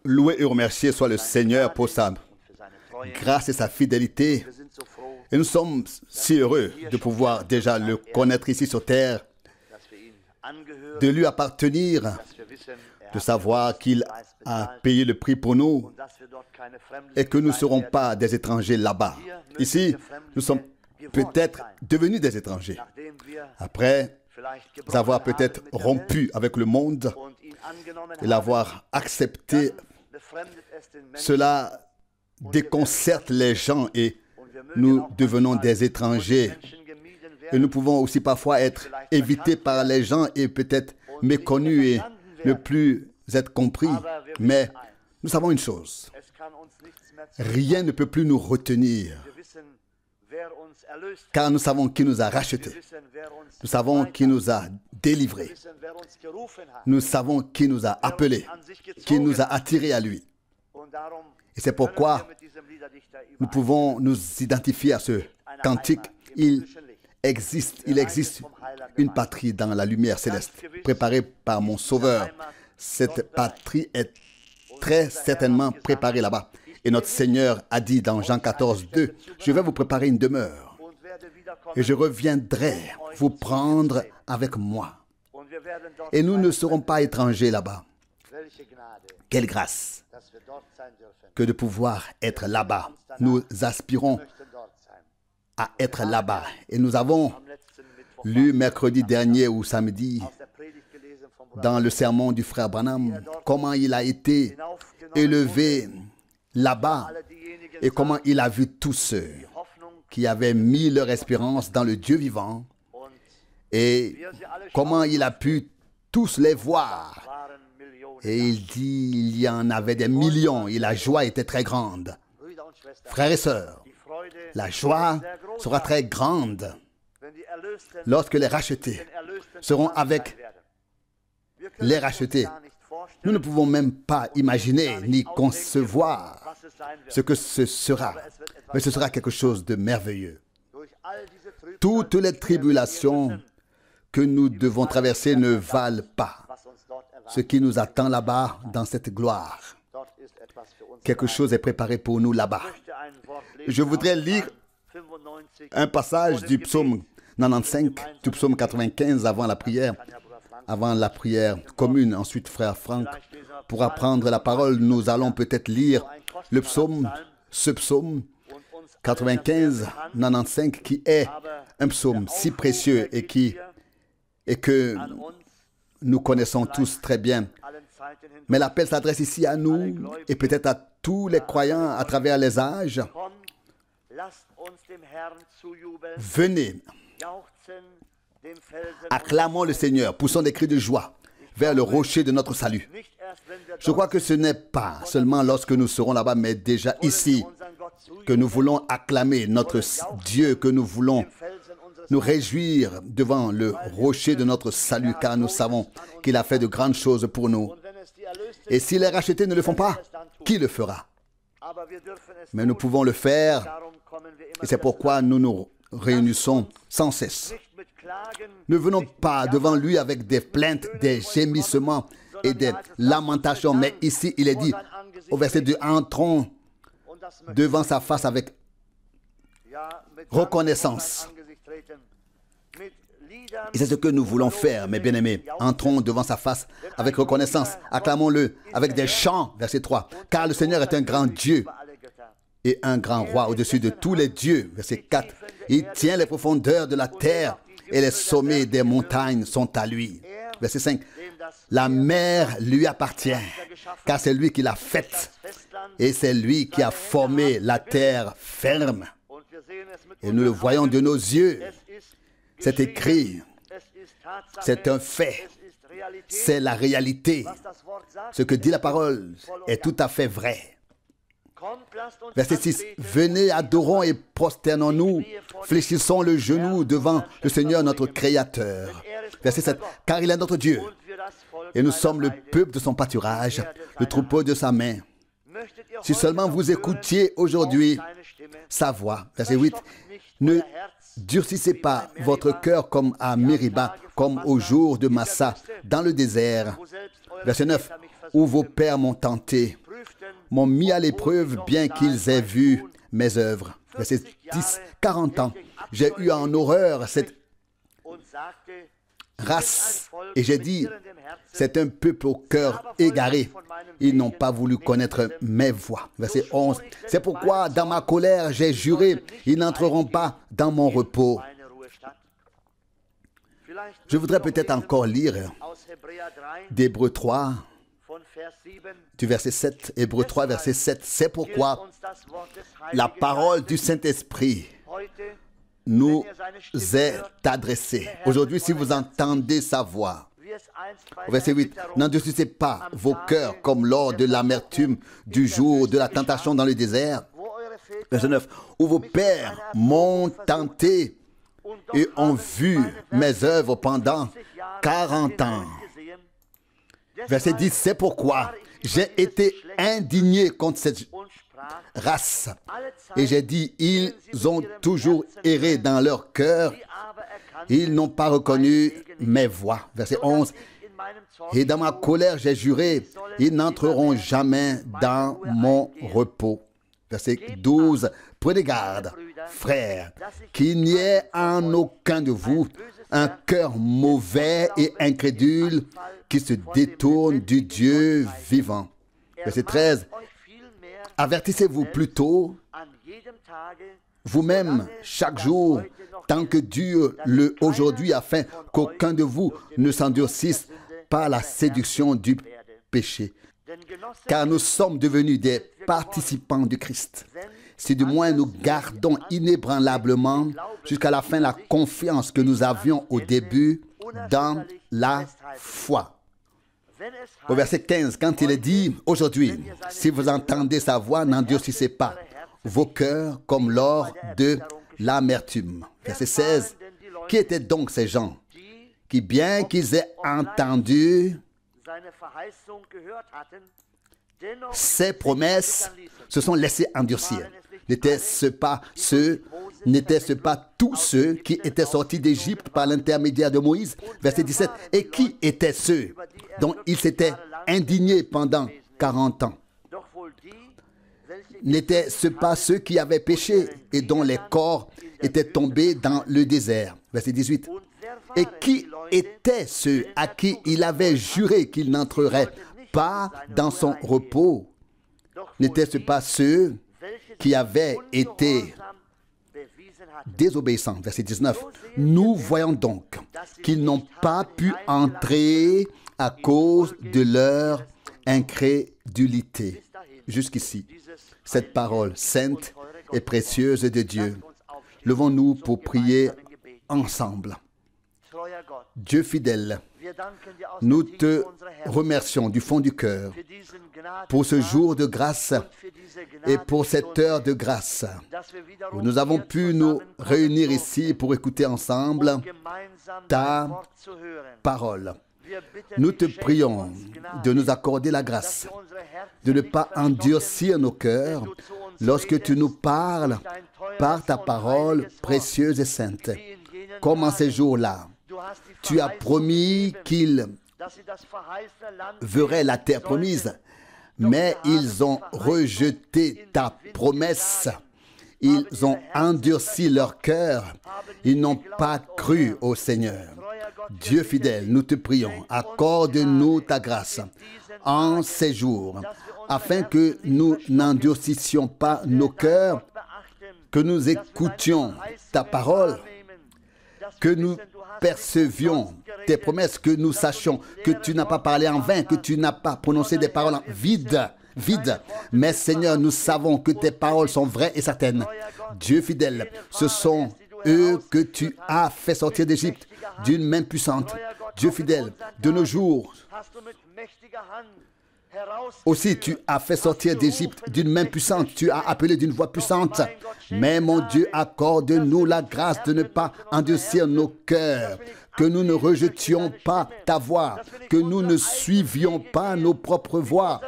Loué et remercié soit le Seigneur pour sa grâce et sa fidélité. Et nous sommes si heureux de pouvoir déjà le connaître ici sur terre, de lui appartenir, de savoir qu'il a payé le prix pour nous et que nous ne serons pas des étrangers là-bas. Ici, nous sommes peut-être devenus des étrangers. Après avoir peut-être rompu avec le monde et l'avoir accepté, cela déconcerte les gens et nous devenons des étrangers. Et nous pouvons aussi parfois être évités par les gens et peut-être méconnus et ne plus être compris. Mais nous savons une chose, rien ne peut plus nous retenir, car nous savons qui nous a rachetés. Nous savons qui nous a délivrés. Nous savons qui nous a appelés, qui nous a attirés à lui. Et c'est pourquoi nous pouvons nous identifier à ce cantique. Il existe une patrie dans la lumière céleste, préparée par mon Sauveur. Cette patrie est très certainement préparée là-bas. Et notre Seigneur a dit dans Jean 14, 2, « Je vais vous préparer une demeure, et je reviendrai vous prendre avec moi. Et nous ne serons pas étrangers là-bas. » Quelle grâce que de pouvoir être là-bas. Nous aspirons à être là-bas. Et nous avons lu mercredi dernier ou samedi, dans le sermon du frère Branham, comment il a été élevé là-bas et comment il a vu tous ceux qui avaient mis leur espérance dans le Dieu vivant et comment il a pu tous les voir. Et il dit, il y en avait des millions et la joie était très grande. Frères et sœurs, la joie sera très grande lorsque les rachetés seront avec les rachetés. Nous ne pouvons même pas imaginer ni concevoir ce que ce sera, mais ce sera quelque chose de merveilleux. Toutes les tribulations que nous devons traverser ne valent pas ce qui nous attend là-bas dans cette gloire. Quelque chose est préparé pour nous là-bas. Je voudrais lire un passage du psaume 95, du psaume 95 avant la prière commune. Ensuite, frère Franck, pour apprendre la parole, nous allons peut-être lire le psaume, ce psaume 95, 95, qui est un psaume si précieux et que nous connaissons tous très bien. Mais l'appel s'adresse ici à nous et peut-être à tous les croyants à travers les âges. Venez, acclamons le Seigneur, poussons des cris de joie vers le rocher de notre salut. Je crois que ce n'est pas seulement lorsque nous serons là-bas, mais déjà ici, que nous voulons acclamer notre Dieu, que nous voulons nous réjouir devant le rocher de notre salut, car nous savons qu'il a fait de grandes choses pour nous. Et si les rachetés ne le font pas, qui le fera? Mais nous pouvons le faire, et c'est pourquoi nous nous réunissons sans cesse. Ne venons pas devant lui avec des plaintes, des gémissements et des lamentations, mais ici il est dit, au verset 2, entrons devant sa face avec reconnaissance. Et c'est ce que nous voulons faire, mes bien-aimés. Entrons devant sa face avec reconnaissance. Acclamons-le avec des chants, verset 3. Car le Seigneur est un grand Dieu et un grand roi au-dessus de tous les dieux. Verset 4. Il tient les profondeurs de la terre et les sommets des montagnes sont à lui. Verset 5. La mer lui appartient, car c'est lui qui l'a faite et c'est lui qui a formé la terre ferme. Et nous le voyons de nos yeux. C'est écrit, c'est un fait, c'est la réalité. Ce que dit la parole est tout à fait vrai. Verset 6, venez, adorons et prosternons-nous, fléchissons le genou devant le Seigneur notre Créateur. Verset 7, car il est notre Dieu, et nous sommes le peuple de son pâturage, le troupeau de sa main. Si seulement vous écoutiez aujourd'hui sa voix. Verset 8, ne durcissez pas votre cœur comme à Mériba, comme au jour de Massa, dans le désert. Verset 9, où vos pères m'ont tenté, m'ont mis à l'épreuve, bien qu'ils aient vu mes œuvres. Verset 10, 40 ans, j'ai eu en horreur cette race, et j'ai dit, c'est un peuple au cœur égaré. Ils n'ont pas voulu connaître mes voies. Verset 11. C'est pourquoi dans ma colère j'ai juré, ils n'entreront pas dans mon repos. Je voudrais peut-être encore lire d'Hébreux 3, du verset 7. Hébreux 3, verset 7. C'est pourquoi la parole du Saint-Esprit nous est adressée. Aujourd'hui, si vous entendez sa voix, verset 8, n'endurcissez pas vos cœurs comme lors de l'amertume du jour de la tentation dans le désert. Verset 9, où vos pères m'ont tenté et ont vu mes œuvres pendant 40 ans. Verset 10, c'est pourquoi j'ai été indigné contre cette race. Et j'ai dit, ils ont toujours erré dans leur cœur. Ils n'ont pas reconnu mes voies. Verset 11. Et dans ma colère, j'ai juré, ils n'entreront jamais dans mon repos. Verset 12. Prenez garde, frères, qu'il n'y ait en aucun de vous un cœur mauvais et incrédule qui se détourne du Dieu vivant. Verset 13. Avertissez-vous plutôt vous-même chaque jour, tant que dure le aujourd'hui, afin qu'aucun de vous ne s'endurcisse par la séduction du péché. Car nous sommes devenus des participants du Christ. Si du moins nous gardons inébranlablement jusqu'à la fin la confiance que nous avions au début dans la foi. Au verset 15, quand il est dit, aujourd'hui, si vous entendez sa voix, n'endurcissez pas vos cœurs comme lors de l'amertume. Verset 16, qui étaient donc ces gens qui, bien qu'ils aient entendu ses promesses, se sont laissés endurcir? N'était-ce pas tous ceux qui étaient sortis d'Égypte par l'intermédiaire de Moïse? Verset 17. Et qui étaient ceux dont il s'était indigné pendant 40 ans? N'étaient-ce pas ceux qui avaient péché et dont les corps étaient tombés dans le désert? Verset 18. Et qui étaient ceux à qui il avait juré qu'il n'entrerait pas dans son repos? N'étaient-ce pas ceux qui avaient été désobéissants? Verset 19. Nous voyons donc qu'ils n'ont pas pu entrer à cause de leur incrédulité. Jusqu'ici, cette parole sainte et précieuse de Dieu. Levons-nous pour prier ensemble. Dieu fidèle, nous te remercions du fond du cœur pour ce jour de grâce et pour cette heure de grâce où nous avons pu nous réunir ici pour écouter ensemble ta parole. Nous te prions de nous accorder la grâce, de ne pas endurcir nos cœurs lorsque tu nous parles par ta parole précieuse et sainte. Comme en ces jours-là, tu as promis qu'ils verraient la terre promise, mais ils ont rejeté ta promesse. Ils ont endurci leur cœur. Ils n'ont pas cru au Seigneur. Dieu fidèle, nous te prions, accorde-nous ta grâce en ces jours, afin que nous n'endurcissions pas nos cœurs, que nous écoutions ta parole, que nous percevions tes promesses, que nous sachions que tu n'as pas parlé en vain, que tu n'as pas prononcé des paroles en vide. Mais Seigneur, nous savons que tes paroles sont vraies et certaines. Dieu fidèle, ce sont eux que tu as fait sortir d'Égypte d'une main puissante. Dieu fidèle, de nos jours, aussi tu as fait sortir d'Égypte d'une main puissante. Tu as appelé d'une voix puissante. Mais mon Dieu, accorde-nous la grâce de ne pas endurcir nos cœurs, que nous ne rejetions pas ta voix, que nous ne suivions pas nos propres voies,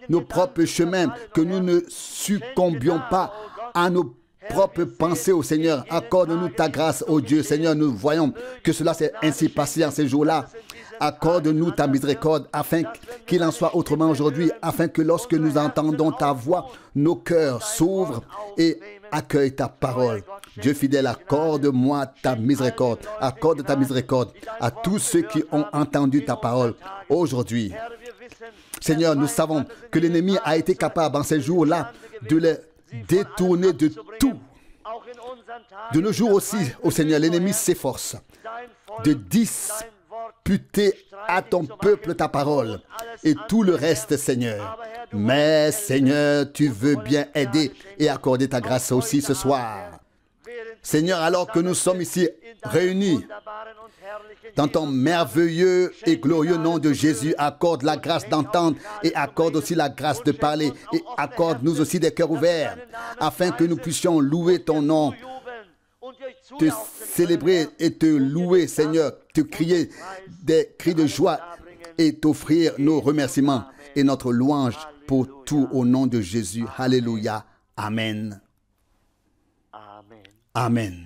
nos propres chemins, que nous ne succombions pas à nos propres pensées au Seigneur. Accorde-nous ta grâce, ô Dieu. Seigneur, nous voyons que cela s'est ainsi passé en ces jours-là. Accorde-nous ta miséricorde afin qu'il en soit autrement aujourd'hui, afin que lorsque nous entendons ta voix, nos cœurs s'ouvrent et accueillent ta parole. Dieu fidèle, accorde-moi ta miséricorde. Accorde ta miséricorde à tous ceux qui ont entendu ta parole aujourd'hui. Seigneur, nous savons que l'ennemi a été capable en ces jours-là de les détourner de tout. De nos jours aussi, ô Seigneur, l'ennemi s'efforce de disputer à ton peuple ta parole et tout le reste, Seigneur. Mais, Seigneur, tu veux bien aider et accorder ta grâce aussi ce soir. Seigneur, alors que nous sommes ici réunis dans ton merveilleux et glorieux nom de Jésus, accorde la grâce d'entendre et accorde aussi la grâce de parler et accorde-nous aussi des cœurs ouverts afin que nous puissions louer ton nom, te célébrer et te louer, Seigneur, te crier des cris de joie et t'offrir nos remerciements et notre louange pour tout au nom de Jésus. Alléluia. Amen. Amen.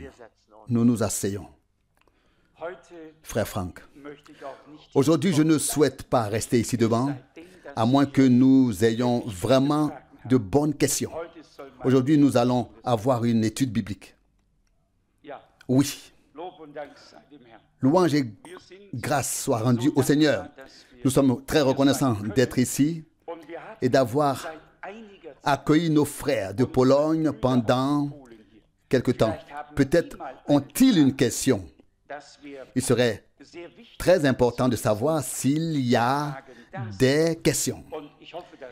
Nous nous asseyons. Frère Franck, aujourd'hui, je ne souhaite pas rester ici devant, à moins que nous ayons vraiment de bonnes questions. Aujourd'hui, nous allons avoir une étude biblique. Oui. Louange et grâce soient rendues au Seigneur. Nous sommes très reconnaissants d'être ici et d'avoir accueilli nos frères de Pologne pendant quelque temps. Peut-être ont-ils une question. Il serait très important de savoir s'il y a des questions.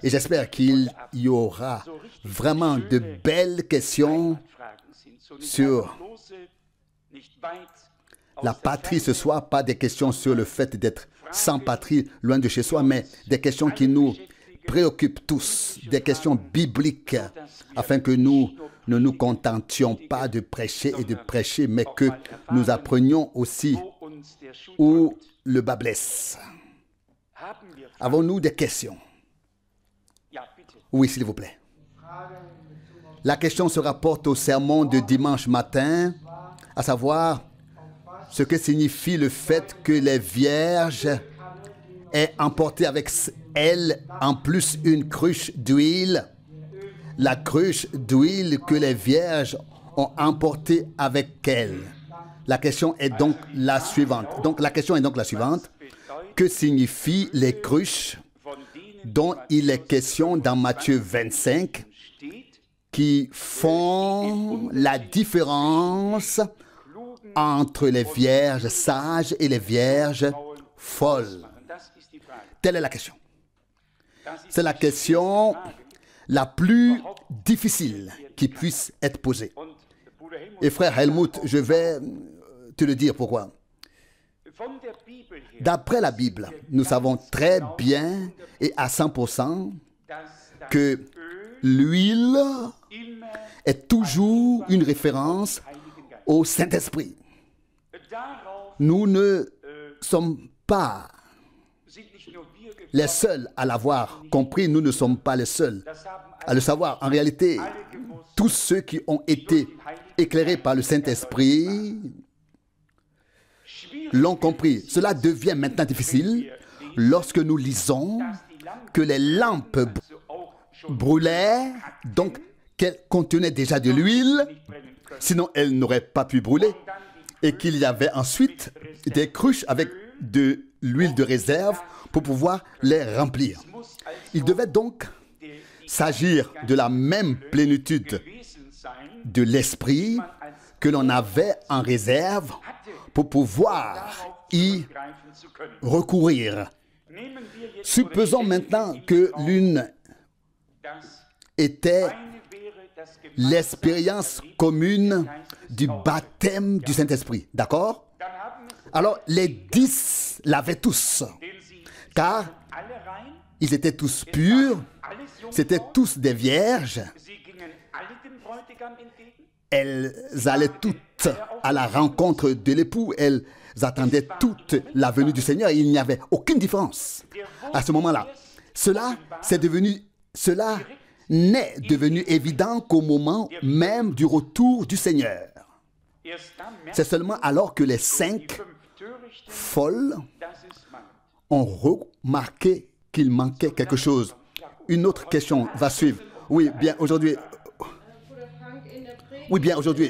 Et j'espère qu'il y aura vraiment de belles questions sur la patrie ce soir, pas des questions sur le fait d'être sans patrie, loin de chez soi, mais des questions qui nous préoccupent tous, des questions bibliques, afin que nous ne nous contentions pas de prêcher et de prêcher, mais que nous apprenions aussi où le bas blesse. Avons-nous des questions? Oui, s'il vous plaît. La question se rapporte au sermon de dimanche matin, à savoir ce que signifie le fait que les vierges aient emporté avec elles en plus une cruche d'huile. La cruche d'huile que les vierges ont emportée avec elles. La question est donc la suivante. Que signifient les cruches dont il est question dans Matthieu 25 qui font la différence entre les vierges sages et les vierges folles? Telle est la question. C'est la question la plus difficile qui puisse être posée. Et frère Helmut, je vais te le dire pourquoi. D'après la Bible, nous savons très bien et à 100% que l'huile est toujours une référence au Saint-Esprit. Nous ne sommes pas les seuls à l'avoir compris, nous ne sommes pas les seuls à le savoir. En réalité, tous ceux qui ont été éclairés par le Saint-Esprit l'ont compris. Cela devient maintenant difficile lorsque nous lisons que les lampes brûlaient, donc qu'elles contenaient déjà de l'huile, sinon elles n'auraient pas pu brûler, et qu'il y avait ensuite des cruches avec de l'huile de réserve pour pouvoir les remplir. Il devait donc s'agir de la même plénitude de l'esprit que l'on avait en réserve pour pouvoir y recourir. Supposons maintenant que l'une était l'expérience commune du baptême du Saint-Esprit. D'accord? Alors, les 10 l'avaient tous, car ils étaient tous purs, c'étaient tous des vierges. Elles allaient toutes à la rencontre de l'époux, elles attendaient toute la venue du Seigneur. Il n'y avait aucune différence à ce moment-là. Cela n'est devenu évident qu'au moment même du retour du Seigneur. C'est seulement alors que les 5 folles ont remarqué qu'il manquait quelque chose. Une autre question va suivre. Oui, bien aujourd'hui,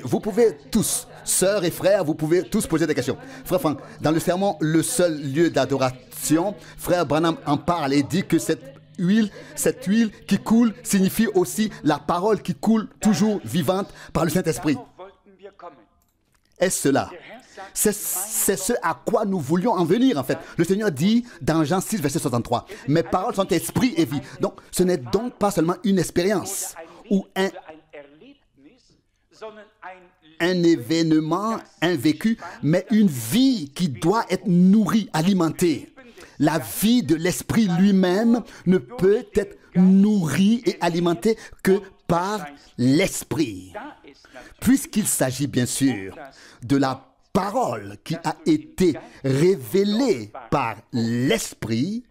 vous pouvez tous, sœurs et frères, vous pouvez tous poser des questions. Frère Franck, dans le sermon, le seul lieu d'adoration, frère Branham en parle et dit que cette huile qui coule signifie aussi la parole qui coule toujours vivante par le Saint-Esprit. Est-ce cela? C'est ce à quoi nous voulions en venir en fait. Le Seigneur dit dans Jean 6, verset 63, « Mes paroles sont esprit et vie. » Donc, ce n'est donc pas seulement une expérience ou un événement, un vécu, mais une vie qui doit être nourrie, alimentée. La vie de l'Esprit lui-même ne peut être nourrie et alimentée que par l'Esprit. Puisqu'il s'agit bien sûr de la parole qui a été révélée par l'Esprit,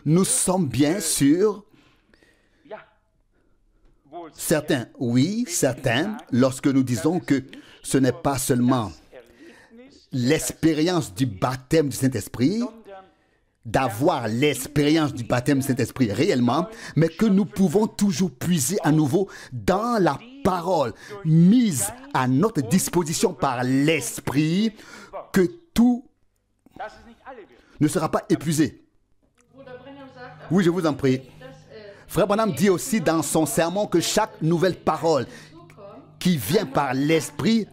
nous sommes bien sûr certains, lorsque nous disons que ce n'est pas seulement l'expérience du baptême du Saint-Esprit, d'avoir l'expérience du baptême du Saint-Esprit réellement, mais que nous pouvons toujours puiser à nouveau dans la parole mise à notre disposition par l'Esprit, que tout ne sera pas épuisé. Oui, je vous en prie. Frère Branham dit aussi dans son sermon que chaque nouvelle parole qui vient par l'Esprit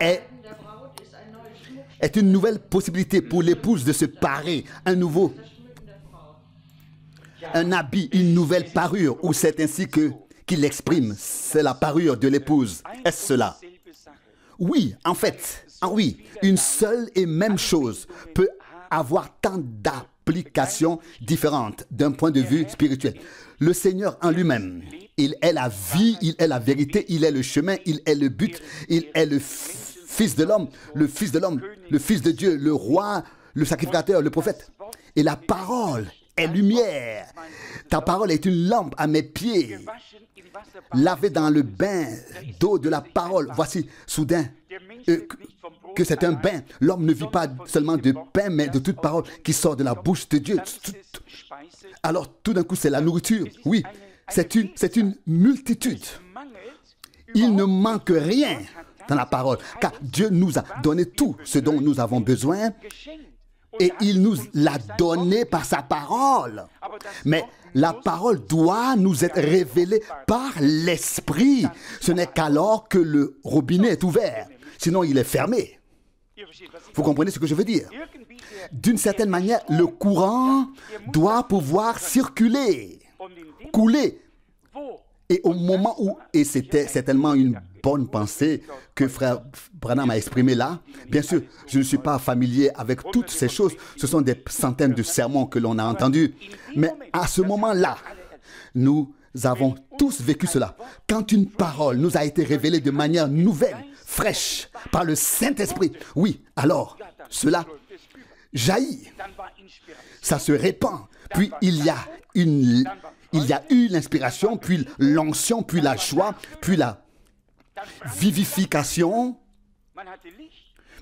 est une nouvelle possibilité pour l'épouse de se parer, un habit, une nouvelle parure, ou c'est ainsi qu'il l'exprime, c'est la parure de l'épouse. Est-ce cela? Oui, en fait, une seule et même chose peut avoir tant d'applications différentes d'un point de vue spirituel. Le Seigneur en lui-même, il est la vie, il est la vérité, il est le chemin, il est le but, il est le Fils de l'homme, le Fils de Dieu, le roi, le sacrificateur, le prophète. Et la parole est lumière. Ta parole est une lampe à mes pieds. Lavé dans le bain d'eau de la parole. Voici soudain que c'est un bain. L'homme ne vit pas seulement de pain, mais de toute parole qui sort de la bouche de Dieu. Alors tout d'un coup, c'est la nourriture. Oui, c'est une multitude. Il ne manque rien dans la parole, car Dieu nous a donné tout ce dont nous avons besoin et il nous l'a donné par sa parole. Mais la parole doit nous être révélée par l'Esprit. Ce n'est qu'alors que le robinet est ouvert, sinon il est fermé. Vous comprenez ce que je veux dire? D'une certaine manière, le courant doit pouvoir circuler, couler. Et au moment où, et c'était certainement une bonne pensée que frère Branham a exprimée là, bien sûr, je ne suis pas familier avec toutes ces choses, ce sont des centaines de sermons que l'on a entendus, mais à ce moment-là, nous avons tous vécu cela. Quand une parole nous a été révélée de manière nouvelle, fraîche, par le Saint-Esprit, oui, alors, cela jaillit, ça se répand, puis il y a eu l'inspiration, puis l'onction, puis la joie, puis la vivification,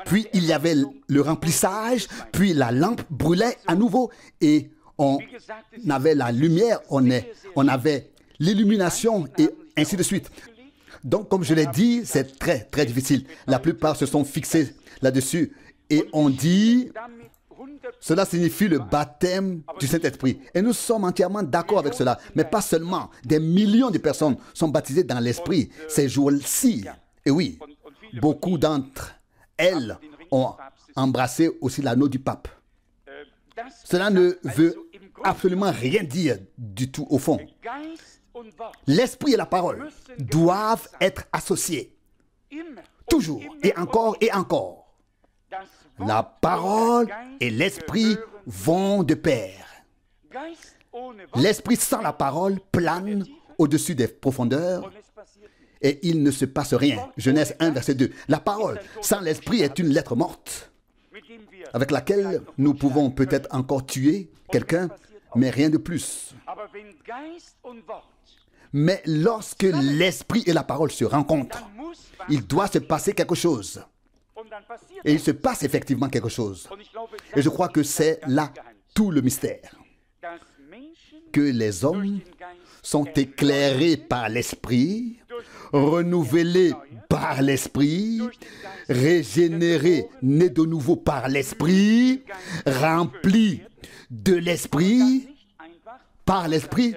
puis il y avait le remplissage, puis la lampe brûlait à nouveau et on avait la lumière, on avait l'illumination et ainsi de suite. Donc, comme je l'ai dit, c'est très, très difficile. La plupart se sont fixés là-dessus et on dit... Cela signifie le baptême du Saint-Esprit. Et nous sommes entièrement d'accord avec cela. Mais pas seulement. Des millions de personnes sont baptisées dans l'Esprit ces jours-ci. Et oui, beaucoup d'entre elles ont embrassé aussi l'anneau du pape. Cela ne veut absolument rien dire du tout au fond. L'Esprit et la parole doivent être associés. Toujours et encore et encore. La parole et l'Esprit vont de pair. L'Esprit sans la parole plane au-dessus des profondeurs et il ne se passe rien. Genèse 1, verset 2. La parole sans l'Esprit est une lettre morte avec laquelle nous pouvons peut-être encore tuer quelqu'un, mais rien de plus. Mais lorsque l'esprit et la parole se rencontrent, il doit se passer quelque chose. Et il se passe effectivement quelque chose. Et je crois que c'est là tout le mystère. Que les hommes sont éclairés par l'esprit, renouvelés par l'esprit, régénérés, nés de nouveau par l'esprit, remplis de l'esprit, par l'esprit,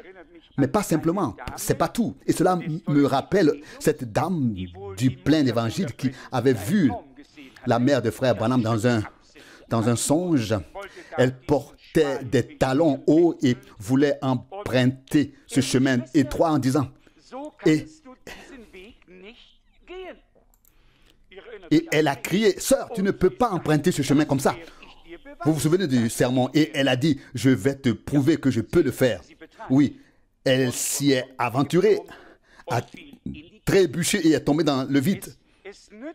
mais pas simplement, c'est pas tout. Et cela me rappelle cette dame du plein évangile qui avait vu la mère de frère Branham dans un songe. Elle portait des talons hauts et voulait emprunter ce chemin étroit en disant, et elle a crié, sœur, tu ne peux pas emprunter ce chemin comme ça. Vous vous souvenez du sermon? Et elle a dit, je vais te prouver que je peux le faire. Oui, elle s'y est aventurée, a trébuché et est tombée dans le vide.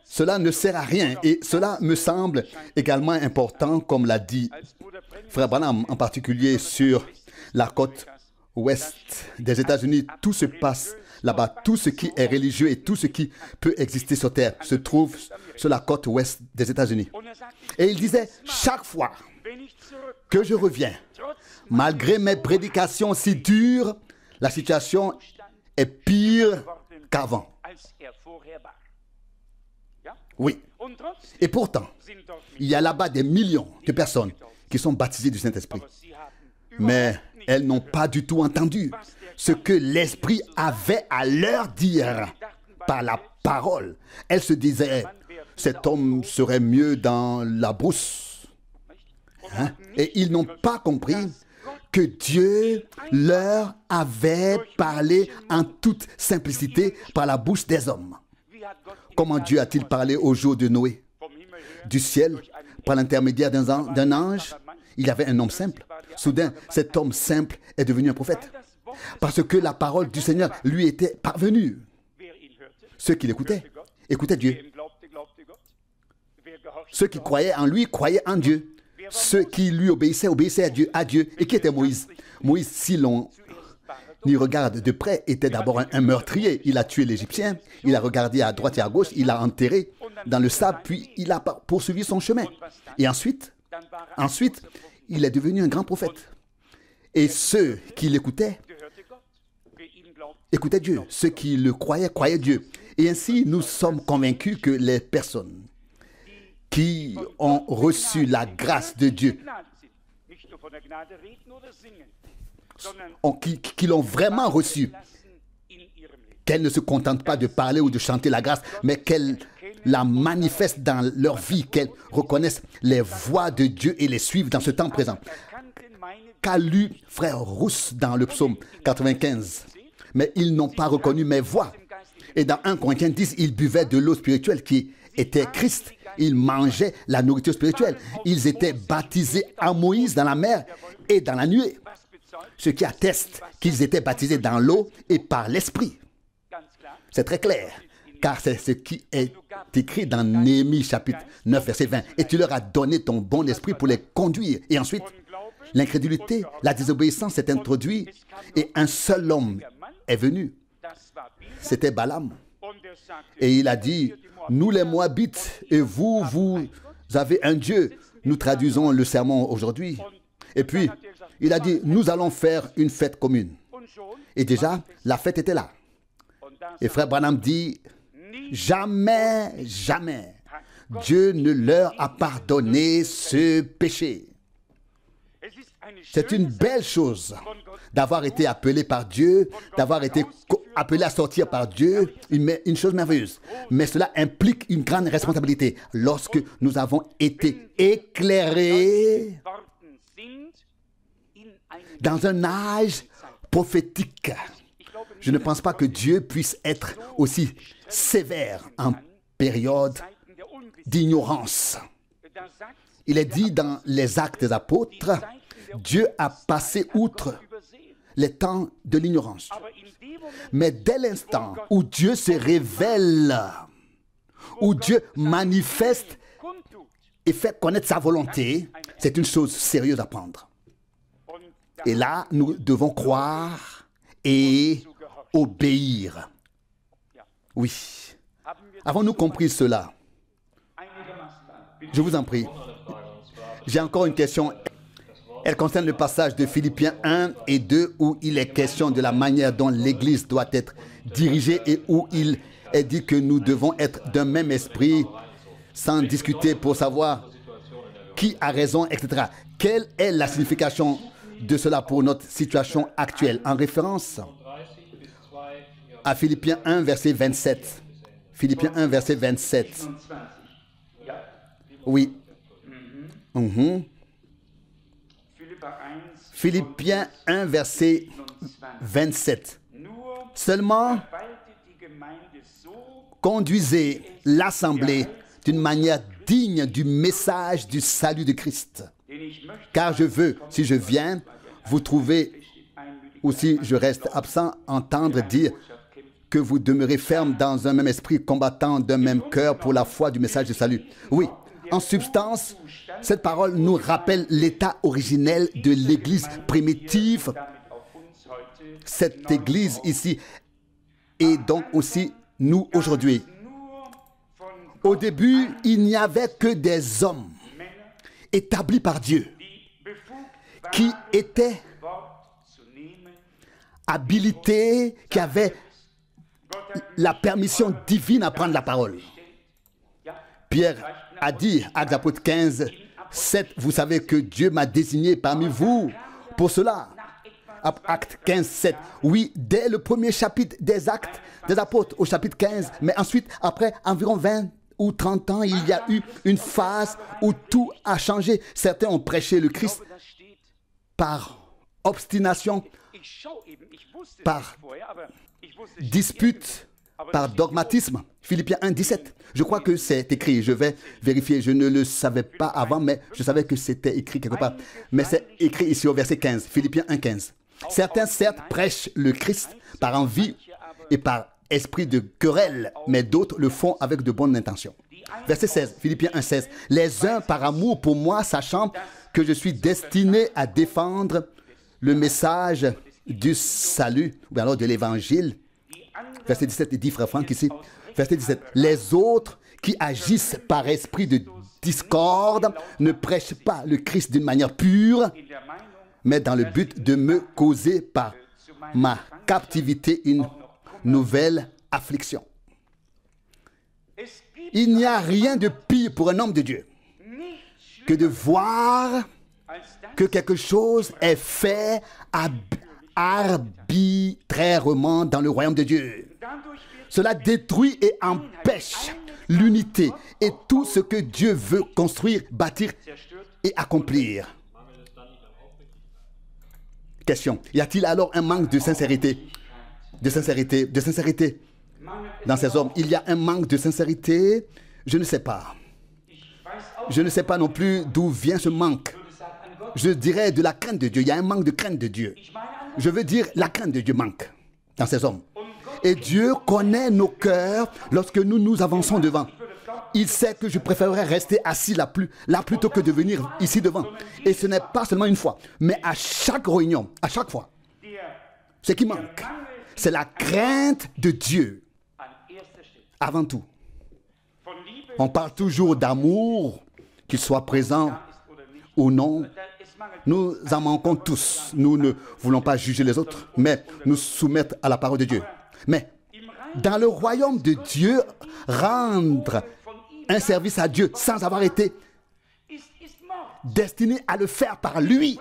Cela ne sert à rien et cela me semble également important, comme l'a dit frère Branham, en particulier sur la côte ouest des États-Unis. Tout se passe là-bas. Tout ce qui est religieux et tout ce qui peut exister sur terre se trouve sur la côte ouest des États-Unis. Et il disait, chaque fois que je reviens, malgré mes prédications si dures, la situation est pire qu'avant. Oui. Et pourtant, il y a là-bas des millions de personnes qui sont baptisées du Saint-Esprit. Mais elles n'ont pas du tout entendu ce que l'Esprit avait à leur dire par la parole. Elles se disaient, cet homme serait mieux dans la brousse. Hein? Et ils n'ont pas compris que Dieu leur avait parlé en toute simplicité par la bouche des hommes. Comment Dieu a-t-il parlé au jour de Noé? Du ciel, par l'intermédiaire d'un ange, il y avait un homme simple. Soudain, cet homme simple est devenu un prophète. Parce que la parole du Seigneur lui était parvenue. Ceux qui l'écoutaient, écoutaient Dieu. Ceux qui croyaient en lui, croyaient en Dieu. Ceux qui lui obéissaient, obéissaient à Dieu. Et qui était Moïse? Moïse, si l'on y regarde de près, était d'abord un meurtrier. Il a tué l'Égyptien, il a regardé à droite et à gauche, il a enterré dans le sable, puis il a poursuivi son chemin. Et ensuite, il est devenu un grand prophète. Et ceux qui l'écoutaient, écoutaient Dieu. Ceux qui le croyaient, croyaient Dieu. Et ainsi, nous sommes convaincus que les personnes qui ont reçu la grâce de Dieu, qui l'ont vraiment reçu, qu'elles ne se contentent pas de parler ou de chanter la grâce, mais qu'elles la manifestent dans leur vie, qu'elles reconnaissent les voies de Dieu et les suivent dans ce temps présent. Qu'a lu frère Rousse dans le psaume 95, mais ils n'ont pas reconnu mes voix. Et dans 1 Corinthiens 10, ils buvaient de l'eau spirituelle qui était Christ. Ils mangeaient la nourriture spirituelle. Ils étaient baptisés en Moïse dans la mer et dans la nuée. Ce qui atteste qu'ils étaient baptisés dans l'eau et par l'Esprit. C'est très clair, car c'est ce qui est écrit dans Néhémie chapitre 9, verset 20. Et tu leur as donné ton bon esprit pour les conduire. Et ensuite, l'incrédulité, la désobéissance s'est introduite et un seul homme est venu. C'était Balaam. Et il a dit, nous les Moabites et vous avez un Dieu. Nous traduisons le sermon aujourd'hui. Et puis, il a dit, nous allons faire une fête commune. Et déjà, la fête était là. Et frère Branham dit, jamais, jamais, Dieu ne leur a pardonné ce péché. C'est une belle chose d'avoir été appelé par Dieu, d'avoir été appelé à sortir par Dieu, une chose merveilleuse. Mais cela implique une grande responsabilité. Lorsque nous avons été éclairés dans un âge prophétique, je ne pense pas que Dieu puisse être aussi sévère en période d'ignorance. Il est dit dans les Actes des Apôtres, Dieu a passé outre les temps de l'ignorance. Mais dès l'instant où Dieu se révèle, où Dieu manifeste et fait connaître sa volonté, c'est une chose sérieuse à prendre. Et là, nous devons croire et obéir. Oui. Avons-nous compris cela? Je vous en prie. J'ai encore une question. Elle concerne le passage de Philippiens 1 et 2 où il est question de la manière dont l'Église doit être dirigée et où il est dit que nous devons être d'un même esprit sans discuter pour savoir qui a raison, etc. Quelle est la signification de cela pour notre situation actuelle en référence à Philippiens 1, verset 27. Philippiens 1, verset 27. Oui. Philippiens 1, verset 27. Seulement, conduisez l'assemblée d'une manière digne du message du salut de Christ. Car je veux, si je viens, vous trouver, ou si je reste absent, entendre dire que vous demeurez ferme dans un même esprit, combattant d'un même cœur pour la foi du message du salut. Oui, en substance, cette parole nous rappelle l'état originel de l'Église primitive. Cette Église ici et donc aussi nous aujourd'hui. Au début, il n'y avait que des hommes établis par Dieu qui étaient habilités, qui avaient la permission divine à prendre la parole. Pierre a dit, Actes apôtres 15, 7, vous savez que Dieu m'a désigné parmi vous pour cela. Actes 15, 7. Oui, dès le premier chapitre des Actes des apôtres, au chapitre 15, mais ensuite, après environ 20 ou 30 ans, il y a eu une phase où tout a changé. Certains ont prêché le Christ par obstination, par dispute, par dogmatisme. Philippiens 1, 17. Je crois que c'est écrit. Je vais vérifier. Je ne le savais pas avant, mais je savais que c'était écrit quelque part. Mais c'est écrit ici au verset 15. Philippiens 1, 15. Certains, certes, prêchent le Christ par envie et par esprit de querelle, mais d'autres le font avec de bonnes intentions. Verset 16. Philippiens 1, 16. Les uns par amour pour moi, sachant que je suis destiné à défendre le message du salut, ou alors de l'évangile. Verset 17, il dit, frère Franck, ici. Verset 17. Les autres qui agissent par esprit de discorde ne prêchent pas le Christ d'une manière pure, mais dans le but de me causer par ma captivité une nouvelle affliction. Il n'y a rien de pire pour un homme de Dieu que de voir que quelque chose est fait arbitrairement dans le royaume de Dieu. Cela détruit et empêche l'unité et tout ce que Dieu veut construire, bâtir et accomplir. Question. Y a-t-il alors un manque de sincérité? De sincérité dans ces hommes. Il y a un manque de sincérité. Je ne sais pas. Je ne sais pas non plus d'où vient ce manque. Je dirais de la crainte de Dieu. Il y a un manque de crainte de Dieu. Je veux dire la crainte de Dieu manque dans ces hommes. Et Dieu connaît nos cœurs lorsque nous avançons devant. Il sait que je préférerais rester assis là plutôt que de venir ici devant. Et ce n'est pas seulement une fois, mais à chaque réunion, à chaque fois. Ce qui manque, c'est la crainte de Dieu. Avant tout. On parle toujours d'amour, qu'il soit présent ou non. Nous en manquons tous. Nous ne voulons pas juger les autres, mais nous soumettre à la parole de Dieu. Mais dans le royaume de Dieu, rendre un service à Dieu sans avoir été destiné à le faire par lui,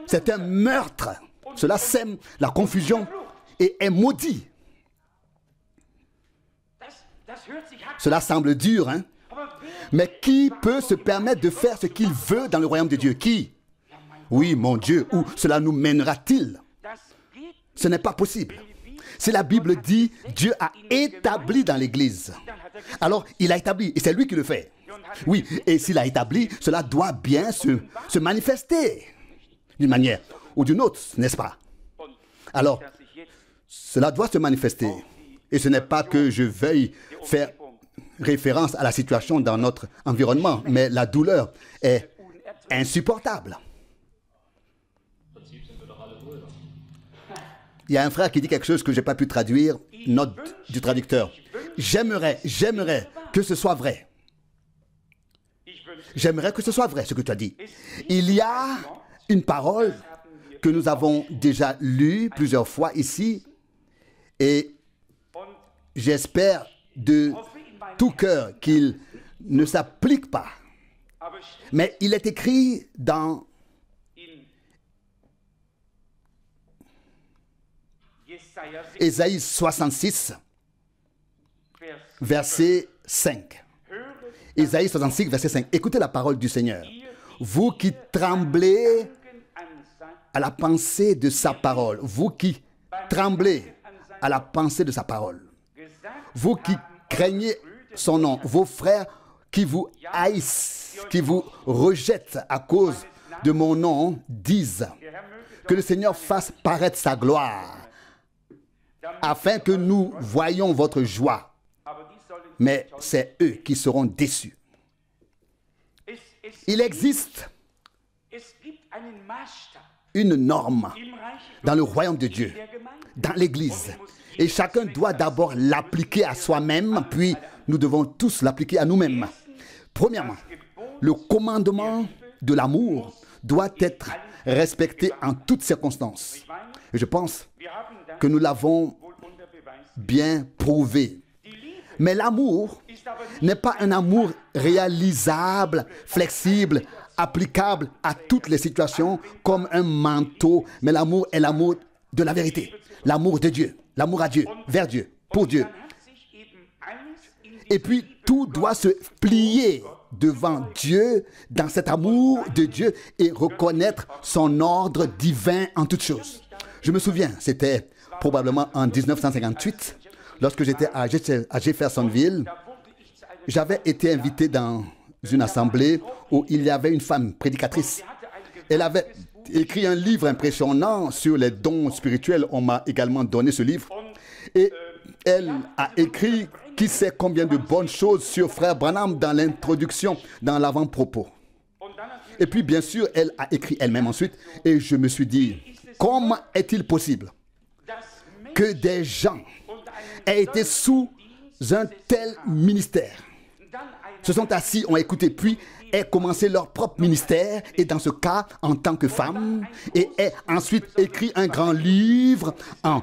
c'est un meurtre. Cela sème la confusion et est maudit. Cela semble dur, hein? Mais qui peut se permettre de faire ce qu'il veut dans le royaume de Dieu? Qui? Oui, mon Dieu, où cela nous mènera-t-il? Ce n'est pas possible. Si la Bible dit Dieu a établi dans l'Église, alors il a établi et c'est lui qui le fait. Oui, et s'il a établi, cela doit bien se manifester d'une manière ou d'une autre, n'est-ce pas? Alors, cela doit se manifester. Et ce n'est pas que je veuille faire référence à la situation dans notre environnement, mais la douleur est insupportable. Il y a un frère qui dit quelque chose que je n'ai pas pu traduire, note du traducteur. J'aimerais que ce soit vrai. J'aimerais que ce soit vrai ce que tu as dit. Il y a une parole que nous avons déjà lue plusieurs fois ici et j'espère de tout cœur qu'il ne s'applique pas. Mais il est écrit dans Ésaïe 66, verset 5. Ésaïe 66, verset 5. Écoutez la parole du Seigneur. Vous qui tremblez à la pensée de sa parole. Vous qui tremblez à la pensée de sa parole. Vous qui craignez son nom. Vos frères qui vous haïssent, qui vous rejettent à cause de mon nom, disent que le Seigneur fasse paraître sa gloire, afin que nous voyions votre joie. Mais c'est eux qui seront déçus. Il existe une norme dans le royaume de Dieu, dans l'Église. Et chacun doit d'abord l'appliquer à soi-même, puis nous devons tous l'appliquer à nous-mêmes. Premièrement, le commandement de l'amour doit être respecté en toutes circonstances. Et je pense que nous l'avons bien prouvé. Mais l'amour n'est pas un amour réalisable, flexible, applicable à toutes les situations comme un manteau. Mais l'amour est l'amour de la vérité, l'amour de Dieu, l'amour à Dieu, vers Dieu, pour Dieu. Et puis tout doit se plier devant Dieu, dans cet amour de Dieu et reconnaître son ordre divin en toutes choses. Je me souviens, c'était probablement en 1958, lorsque j'étais à Jeffersonville, j'avais été invité dans une assemblée où il y avait une femme prédicatrice. Elle avait écrit un livre impressionnant sur les dons spirituels. On m'a également donné ce livre. Et elle a écrit qui sait combien de bonnes choses sur Frère Branham dans l'introduction, dans l'avant-propos. Et puis, bien sûr, elle a écrit elle-même ensuite. Et je me suis dit, comment est-il possible que des gens aient été sous un tel ministère, se sont assis, ont écouté, puis aient commencé leur propre ministère, et dans ce cas, en tant que femme, et aient ensuite écrit un grand livre en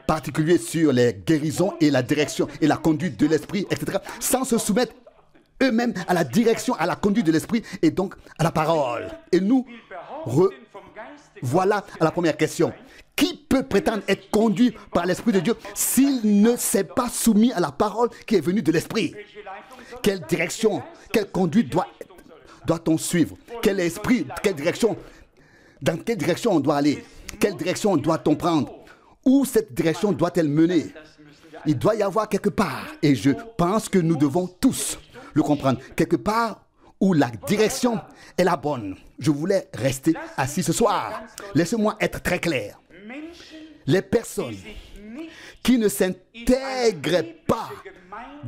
particulier sur les guérisons et la direction et la conduite de l'esprit, etc., sans se soumettre eux-mêmes à la direction, à la conduite de l'esprit et donc à la parole. Et nous, voilà à la première question. Qui peut prétendre être conduit par l'Esprit de Dieu s'il ne s'est pas soumis à la parole qui est venue de l'Esprit? Quelle direction, quelle conduite doit-on suivre? Quel esprit, quelle direction, dans quelle direction on doit aller? Quelle direction doit-on prendre? Où cette direction doit-elle mener? Il doit y avoir quelque part, et je pense que nous devons tous le comprendre, quelque part où la direction est la bonne. Je voulais rester assis ce soir. Laissez-moi être très clair. Les personnes qui ne s'intègrent pas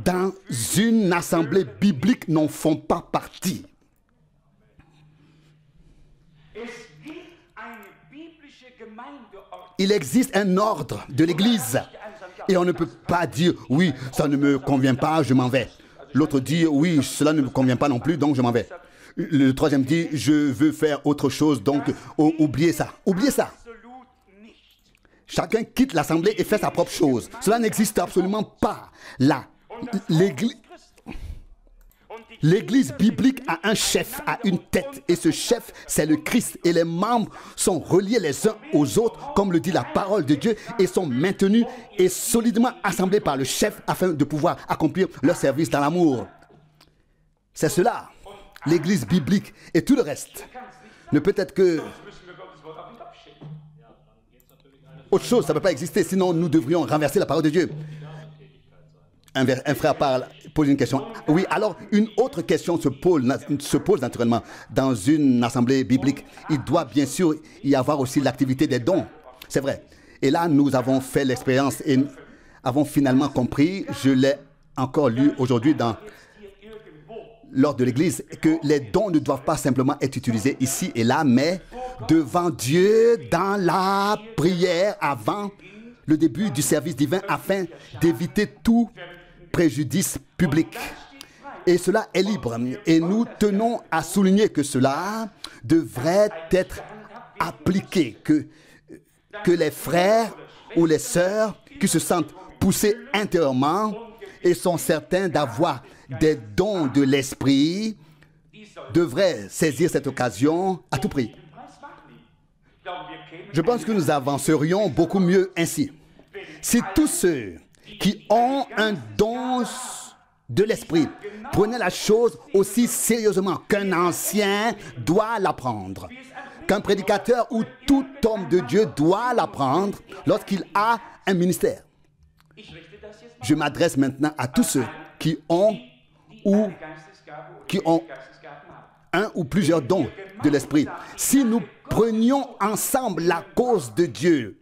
dans une assemblée biblique n'en font pas partie. Il existe un ordre de l'Église et on ne peut pas dire « oui, ça ne me convient pas, je m'en vais ». L'autre dit « oui, cela ne me convient pas non plus, donc je m'en vais ». Le troisième dit « je veux faire autre chose, donc oubliez ça ». Oubliez ça. Chacun quitte l'assemblée et fait sa propre chose. Cela n'existe absolument pas. Là, l'Église biblique a un chef, a une tête. Et ce chef, c'est le Christ. Et les membres sont reliés les uns aux autres, comme le dit la parole de Dieu, et sont maintenus et solidement assemblés par le chef afin de pouvoir accomplir leur service dans l'amour. C'est cela, l'Église biblique. Et tout le reste ne peut être que autre chose, ça ne peut pas exister, sinon nous devrions renverser la parole de Dieu. Un frère pose une question. Oui, alors une autre question se pose naturellement dans une assemblée biblique. Il doit bien sûr y avoir aussi l'activité des dons. C'est vrai. Et là, nous avons fait l'expérience et avons finalement compris, je l'ai encore lu aujourd'hui lors de l'Église, que les dons ne doivent pas simplement être utilisés ici et là, mais devant Dieu dans la prière avant le début du service divin afin d'éviter tout préjudice public. Et cela est libre. Et nous tenons à souligner que cela devrait être appliqué, que les frères ou les sœurs qui se sentent poussés intérieurement et sont certains d'avoir des dons de l'esprit devraient saisir cette occasion à tout prix. Je pense que nous avancerions beaucoup mieux ainsi. Si tous ceux qui ont un don de l'esprit prenaient la chose aussi sérieusement qu'un ancien doit l'apprendre, qu'un prédicateur ou tout homme de Dieu doit l'apprendre lorsqu'il a un ministère. Je m'adresse maintenant à tous ceux qui ont un ou plusieurs dons de l'esprit. Si nous prenions ensemble la cause de Dieu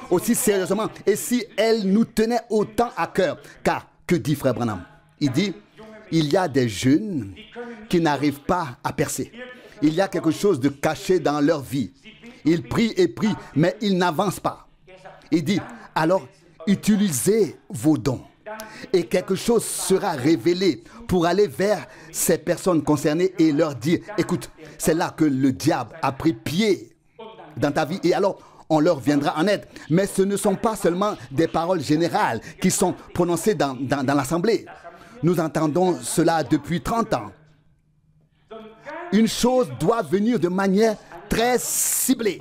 aussi sérieusement et si elle nous tenait autant à cœur, car que dit Frère Branham? Il dit, il y a des jeunes qui n'arrivent pas à percer. Il y a quelque chose de caché dans leur vie. Ils prient et prient, mais ils n'avancent pas. Il dit, alors utilisez vos dons. Et quelque chose sera révélé pour aller vers ces personnes concernées et leur dire, écoute, c'est là que le diable a pris pied dans ta vie. Et alors, on leur viendra en aide. Mais ce ne sont pas seulement des paroles générales qui sont prononcées dans l'assemblée. Nous entendons cela depuis 30 ans. Une chose doit venir de manière très ciblée.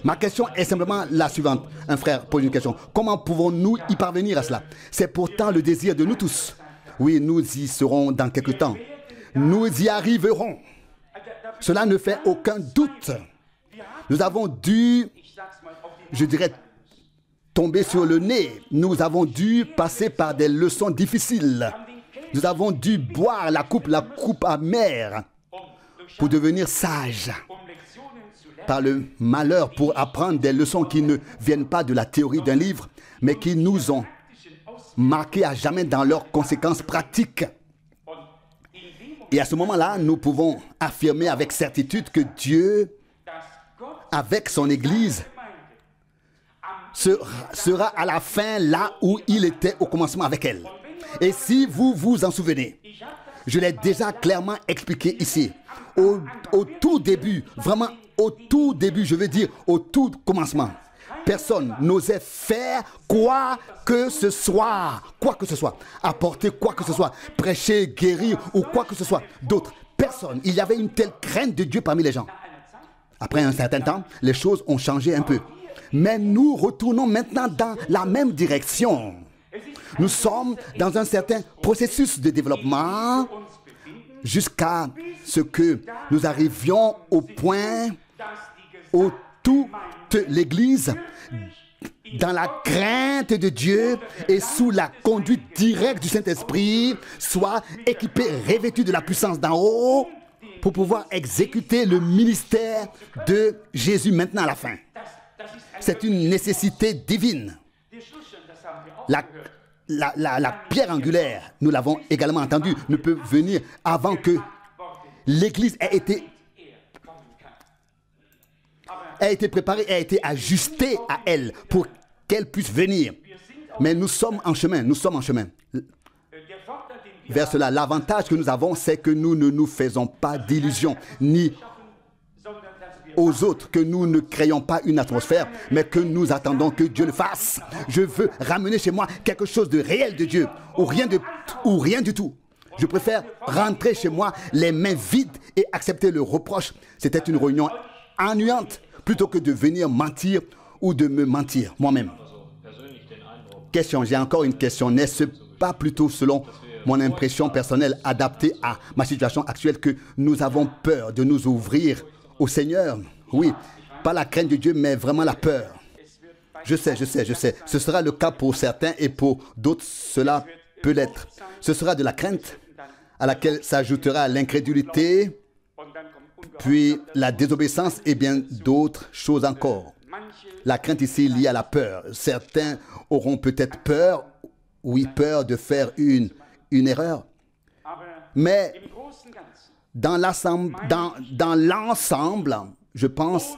Ma question est simplement la suivante. Un frère pose une question. Comment pouvons-nous y parvenir à cela? C'est pourtant le désir de nous tous. Oui, nous y serons dans quelque temps. Nous y arriverons. Cela ne fait aucun doute. Nous avons dû, je dirais, tomber sur le nez. Nous avons dû passer par des leçons difficiles. Nous avons dû boire la coupe amère pour devenir sages. Par le malheur, pour apprendre des leçons qui ne viennent pas de la théorie d'un livre, mais qui nous ont marqués à jamais dans leurs conséquences pratiques. Et à ce moment-là, nous pouvons affirmer avec certitude que Dieu, avec son Église, sera à la fin là où il était au commencement avec elle. Et si vous vous en souvenez, je l'ai déjà clairement expliqué ici, au tout début, vraiment au tout début, je veux dire au tout commencement, personne n'osait faire quoi que ce soit, apporter quoi que ce soit, prêcher, guérir ou quoi que ce soit d'autre. Personne. Il y avait une telle crainte de Dieu parmi les gens. Après un certain temps, les choses ont changé un peu. Mais nous retournons maintenant dans la même direction. Nous sommes dans un certain processus de développement jusqu'à ce que nous arrivions au point où toute l'Église, dans la crainte de Dieu et sous la conduite directe du Saint-Esprit, soit équipée, revêtue de la puissance d'en haut pour pouvoir exécuter le ministère de Jésus maintenant à la fin. C'est une nécessité divine. La pierre angulaire, nous l'avons également entendu, ne peut venir avant que l'Église ait été préparée, ait été ajustée à elle pour qu'elle puisse venir. Mais nous sommes en chemin, vers cela. L'avantage que nous avons, c'est que nous ne nous faisons pas d'illusions, ni aux autres, que nous ne créons pas une atmosphère, mais que nous attendons que Dieu le fasse. Je veux ramener chez moi quelque chose de réel de Dieu, ou rien du tout. Je préfère rentrer chez moi les mains vides et accepter le reproche. C'était une réunion ennuyante, plutôt que de venir mentir ou de me mentir moi-même. Question, j'ai encore une question. N'est-ce pas plutôt selon mon impression personnelle adaptée à ma situation actuelle que nous avons peur de nous ouvrir au Seigneur? Oui, pas la crainte de Dieu, mais vraiment la peur. Je sais. Ce sera le cas pour certains et pour d'autres, cela peut l'être. Ce sera de la crainte à laquelle s'ajoutera l'incrédulité, puis la désobéissance et bien d'autres choses encore. La crainte ici liée à la peur. Certains auront peut-être peur, peur de faire une erreur. Mais dans l'ensemble, je pense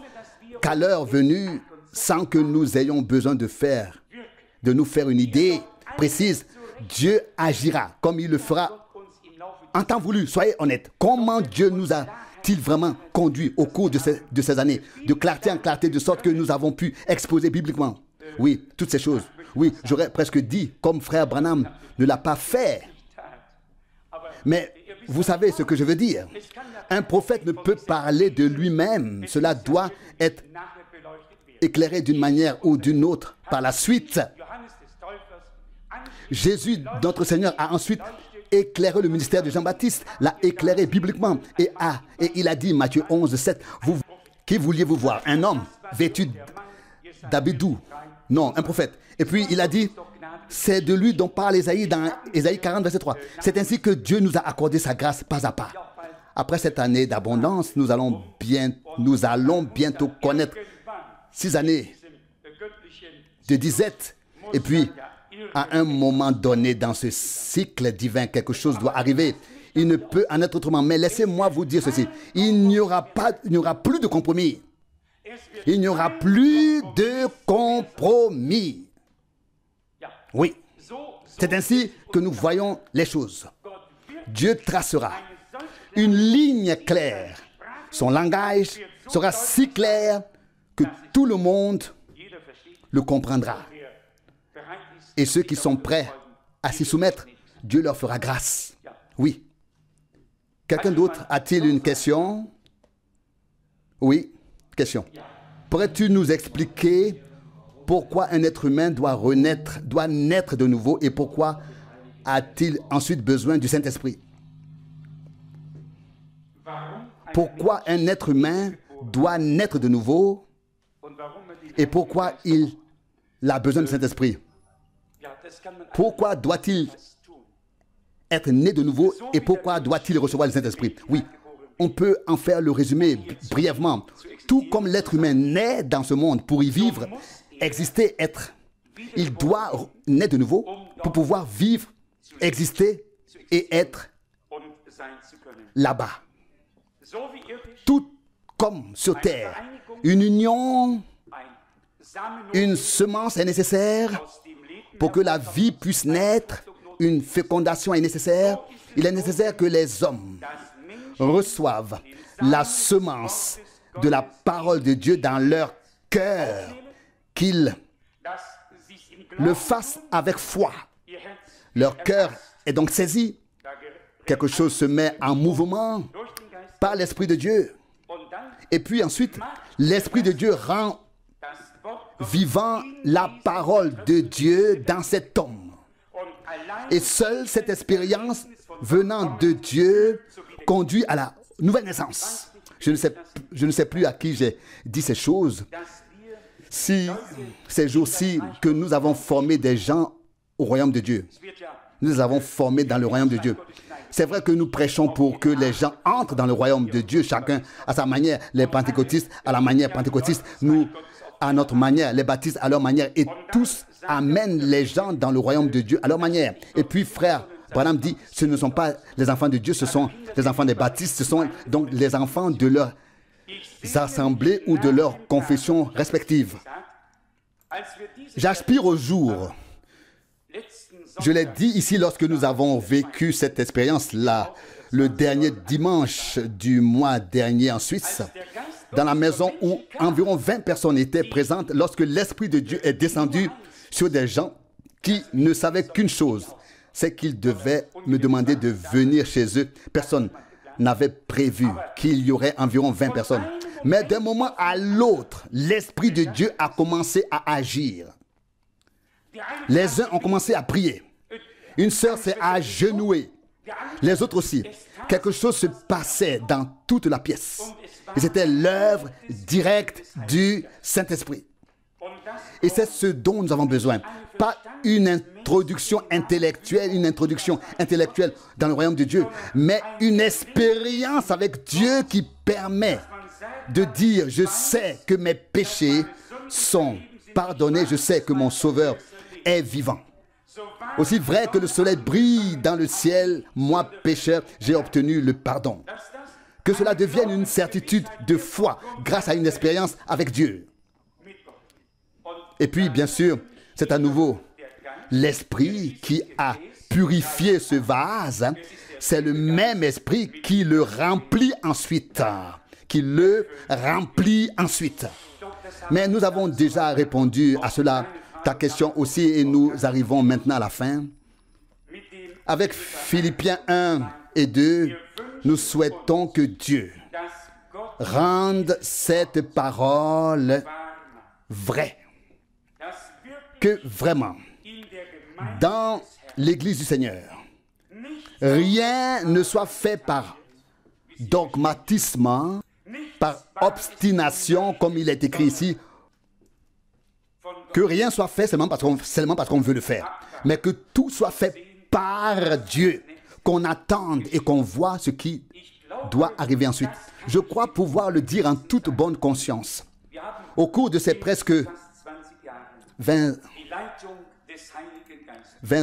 qu'à l'heure venue, sans que nous ayons besoin de nous faire une idée précise, Dieu agira comme il le fera en temps voulu. Soyez honnêtes. Comment Dieu nous a-t-il vraiment conduit au cours de ces années, de clarté en clarté, de sorte que nous avons pu exposer bibliquement? Oui, toutes ces choses. Oui, j'aurais presque dit, comme frère Branham ne l'a pas fait. Mais vous savez ce que je veux dire. Un prophète ne peut parler de lui-même. Cela doit être éclairé d'une manière ou d'une autre par la suite. Jésus, notre Seigneur, a ensuite éclairé le ministère de Jean-Baptiste, l'a éclairé bibliquement et il a dit, Matthieu 11, 7, qui vouliez-vous voir? Un homme vêtu d'habits doux? Non, un prophète. Et puis il a dit, c'est de lui dont parle Ésaïe dans Ésaïe 40, verset 3. C'est ainsi que Dieu nous a accordé sa grâce pas à pas. Après cette année d'abondance, nous allons bientôt connaître 6 années de disette. Et puis, à un moment donné dans ce cycle divin, quelque chose doit arriver. Il ne peut en être autrement. Mais laissez-moi vous dire ceci. Il n'y aura plus de compromis. Il n'y aura plus de compromis. Oui. C'est ainsi que nous voyons les choses. Dieu tracera une ligne claire. Son langage sera si clair que tout le monde le comprendra. Et ceux qui sont prêts à s'y soumettre, Dieu leur fera grâce. Oui. Quelqu'un d'autre a-t-il une question? Oui, question. Pourrais-tu nous expliquer pourquoi un être humain doit naître de nouveau et pourquoi a-t-il ensuite besoin du Saint-Esprit? Pourquoi un être humain doit naître de nouveau et pourquoi il a besoin du Saint-Esprit? Pourquoi doit-il être né de nouveau et pourquoi doit-il recevoir le Saint-Esprit? Oui, on peut en faire le résumé brièvement. Tout comme l'être humain naît dans ce monde pour y vivre, exister, être, il doit naître de nouveau pour pouvoir vivre, exister et être là-bas. Tout comme sur terre, une union, une semence est nécessaire pour que la vie puisse naître, une fécondation est nécessaire. Il est nécessaire que les hommes reçoivent la semence de la parole de Dieu dans leur cœur, qu'ils le fassent avec foi. Leur cœur est donc saisi. Quelque chose se met en mouvement par l'Esprit de Dieu. Et puis ensuite, l'Esprit de Dieu rend vivant la parole de Dieu dans cet homme. Et seule cette expérience venant de Dieu conduit à la nouvelle naissance. Je ne sais plus à qui j'ai dit ces choses. Si ces jours-ci que nous avons formé des gens au royaume de Dieu, nous les avons formés dans le royaume de Dieu. C'est vrai que nous prêchons pour que les gens entrent dans le royaume de Dieu, chacun à sa manière, les pentecôtistes à la manière pentecôtiste, nous à notre manière, les baptistes à leur manière, et tous amènent les gens dans le royaume de Dieu à leur manière. Et puis frère Branham dit, ce ne sont pas les enfants de Dieu, ce sont les enfants des baptistes, ce sont donc les enfants de leurs assemblées ou de leurs confessions respectives. J'aspire au jour. Je l'ai dit ici lorsque nous avons vécu cette expérience-là, le dernier dimanche du mois dernier en Suisse, dans la maison où environ 20 personnes étaient présentes lorsque l'Esprit de Dieu est descendu sur des gens qui ne savaient qu'une chose, c'est qu'ils devaient me demander de venir chez eux. Personne n'avait prévu qu'il y aurait environ 20 personnes. Mais d'un moment à l'autre, l'Esprit de Dieu a commencé à agir. Les uns ont commencé à prier. Une sœur s'est agenouillée. Les autres aussi. Quelque chose se passait dans toute la pièce. Et c'était l'œuvre directe du Saint-Esprit. Et c'est ce dont nous avons besoin. Pas une introduction intellectuelle dans le royaume de Dieu, mais une expérience avec Dieu qui permet de dire, je sais que mes péchés sont pardonnés, je sais que mon Sauveur est vivant. Aussi vrai que le soleil brille dans le ciel, moi, pécheur, j'ai obtenu le pardon. que cela devienne une certitude de foi grâce à une expérience avec Dieu. Et puis, bien sûr, c'est à nouveau l'Esprit qui a purifié ce vase. C'est le même Esprit qui le remplit ensuite. Mais nous avons déjà répondu à cela, ta question aussi, et nous arrivons maintenant à la fin. Avec Philippiens 1 et 2, nous souhaitons que Dieu rende cette parole vraie. Que vraiment, dans l'Église du Seigneur, rien ne soit fait par dogmatisme, par obstination, comme il est écrit ici, que rien soit fait seulement parce qu'on veut le faire, mais que tout soit fait par Dieu, qu'on attende et qu'on voit ce qui doit arriver ensuite. Je crois pouvoir le dire en toute bonne conscience. Au cours de ces presque 20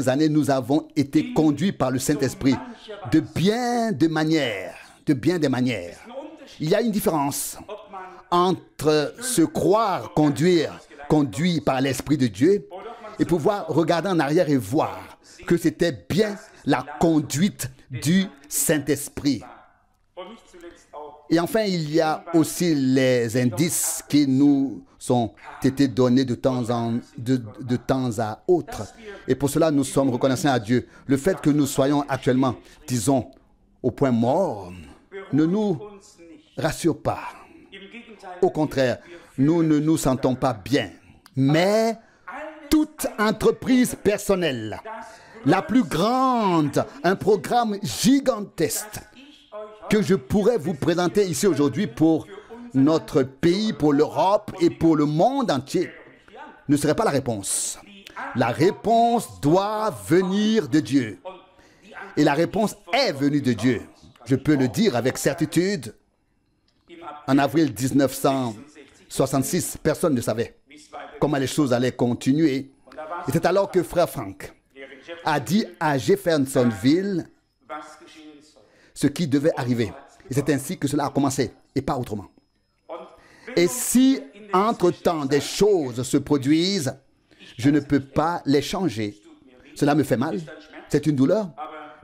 années, nous avons été conduits par le Saint-Esprit de bien des manières. Il y a une différence entre se croire conduit par l'Esprit de Dieu et pouvoir regarder en arrière et voir que c'était bien la conduite du Saint-Esprit. Et enfin, il y a aussi les indices qui nous ont été donnés de temps à autre. Et pour cela, nous sommes reconnaissants à Dieu. Le fait que nous soyons actuellement, disons, au point mort, ne nous rassure pas. Au contraire, nous ne nous sentons pas bien. Mais toute entreprise personnelle, la plus grande, un programme gigantesque que je pourrais vous présenter ici aujourd'hui pour notre pays, pour l'Europe et pour le monde entier, ne serait pas la réponse. La réponse doit venir de Dieu. Et la réponse est venue de Dieu. Je peux le dire avec certitude. En avril 1966, personne ne savait comment les choses allaient continuer. Et c'est alors que frère Frank a dit à Jeffersonville ce qui devait arriver. Et c'est ainsi que cela a commencé, et pas autrement. Et si, entre-temps, des choses se produisent, je ne peux pas les changer. Cela me fait mal, c'est une douleur,